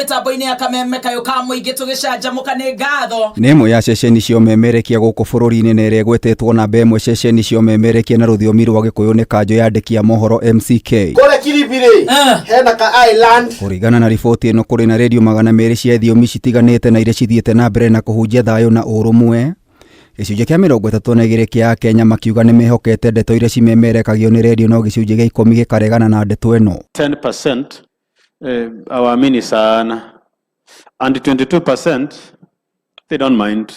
Mitambo-ini ya Kameme kayuka muingi tugicanjamuka ni ngatho ni imwe ya ceceni cia umemerekia guku bururi-ini na iria igwetetwo namba imwe ceceni cia umemerekia na ruthiomi rwa Gikuyu ni kanjo ya andiki a mohoro MCK kore Kiribiri hena ka island. Kuringana na riboti ino kuri na radio 200 cia thiomi citiganite na iria cithiete na mbere na kuhunjia thayo na urumwe. Gicunjĩ kia 32 kia Akenya makiuga ni mehokete ndeto iria cimemerekagio ni radio no gicunjĩ gia 10 gikaregana na ndeto ino. 10% hawaamini sana and 22% they don't mind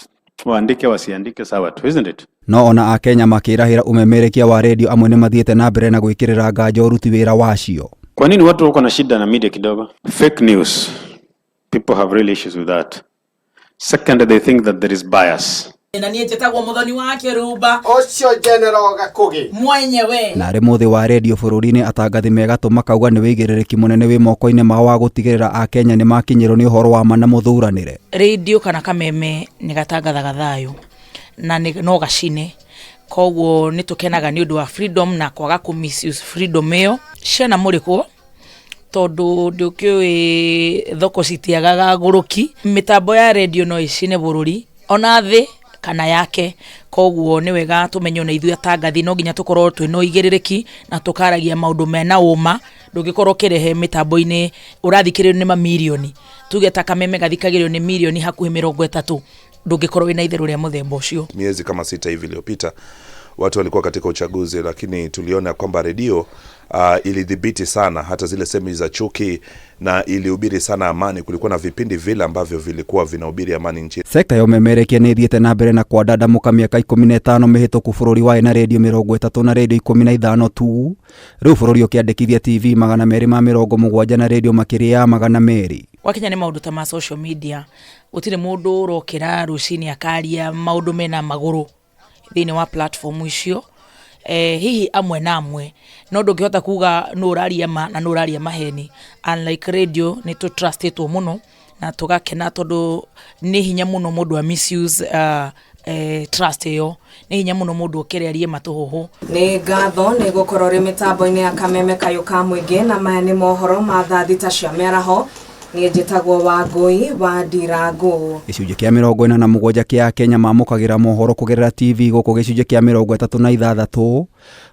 waandike wasiandike sawa tu, isn't it? No ona Akenya makirahira umemerekia wa radio amwe ni mathiete na mbere na gwikirira nganja uruti wira wacio. Kwa nini watu wako na shida na media kidogo? Fake news, people have real issues with that. Second, they think that there is bias. na niĩ njĩtagwo Muthoni wa Kiruba Ocio General Gakugi mwenyewe na muthi wa radio bururi-ini atangathi megatu makauga ni wigirĩrĩki munene wi moko-ini mao wa gutigirira Akenya ni makinyirwo ni uhoro wa mana muthuranire. Radio kana Kameme ni gatangathaga thayo na no gacine koguo ni tukenaga ni undu wa freedom na kwaga ku misuse freedom iyo ciana murikwo tondu ndukiwi thoko citiagaga nguruki mitambo ya radio no icine bururi ona thi kana yake koguo ni wega tumenyo na ithuĩ atangathi no nginya tukorwo twino igĩrĩrĩki na tukaragia maundu mena uma ndũngĩkorwo kirehe mitambo-ini ũrathikĩrĩrio ni mamilioni tuge ta Kameme gathikagĩrĩrio ni milioni hakuhĩ 30 ndũngĩkorwo wina itherũ rĩa muthemba ũcio. Miezi kama 6 hivi iliyopita watu walikuwa katika uchaguzi, lakini tuliona kwamba redio ilidhibiti sana hata zile semi za chuki na ilihubiri sana amani. Kulikuwa na vipindi vile ambavyo vilikuwa vinahubiri amani nchini. Sekta ya umemerekia ni thiete na mbere na kwadadamuka miaka 15 mihituku bururi wa na redio 30 na redio 15 tu. Riu bururi ukiandikithia TV 270 na redio makiria ya 200. Wakinya ni maundu ta ma social media gutire mundu urokira rucini akaria maundu mena maguru thini wa platform icio hihi amwe na amwe no ndungihota kuga no uraria ma na no uraria maheni. Unlike radio ni to trustetwo muno na tugakena tondu ni hinya muno mundu a misuse trust yo ni hinya muno mundu okererie matuhuhu. Ni ngatho ni gukorwo ri mitambo-ini ya Kameme kayuka muingi na maya ni mohoro ma thaa thita cia mĩaraho. Ni njĩtagwo Wangui wa Ndirangu. Gicunjĩ kia 47 kia Akenya mamukagira mohoro kugerera TV guku gicunjĩ kia 36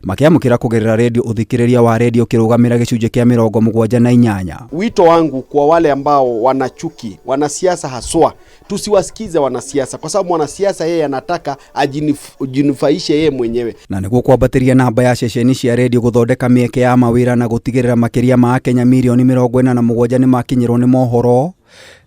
makiamukira kugerera radio uthikiriria wa radio kirugamira gicunjĩ kia 78. Wito wangu kwa wale ambao wanachuki wanasiasa haswa, tusiwasikize wanasiasa kwa sababu mwanasiasa yeye anataka ajinufaishe yeye mwenyewe. Na niguo kwambatiria namba ya ceceni cia radio guthondeka mieke ya mawira na gutigirira makiria ma Akenya milioni 47 ni makinyirwo ni mohoro.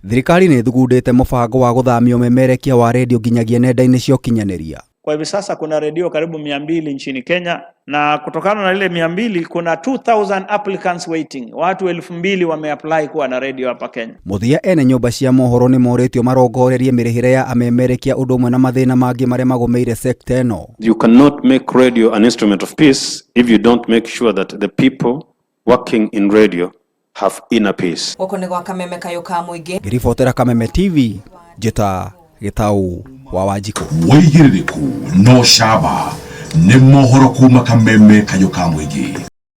Thirikari ni thugundite mubango wa guthamia umemerekia wa radio nginyagia nenda-ini cia ukinyaniria. Kwa hivi sasa kuna redio karibu 200 nchini Kenya, na kutokana na ile 200 kuna 2000 applicants waiting. Watu 2000 wameapply kuwa na redio hapa Kenya. Muthia ene nyumba cia mohoro ni moretio marongorerie mirihire ya amemerekia undu mwe na mathina mangi maria magomeire sekta eno. You cannot make radio an instrument of peace if you don't make sure that the people working in radio have inner peace. Guku ni gwa Kameme kayuka muingi. Ngiribotera Kameme TV Jeta Gitau wa Wanjiku. Wĩigĩrĩrĩku no caba nĩ mohoro kuuma Kameme kayuka muingi.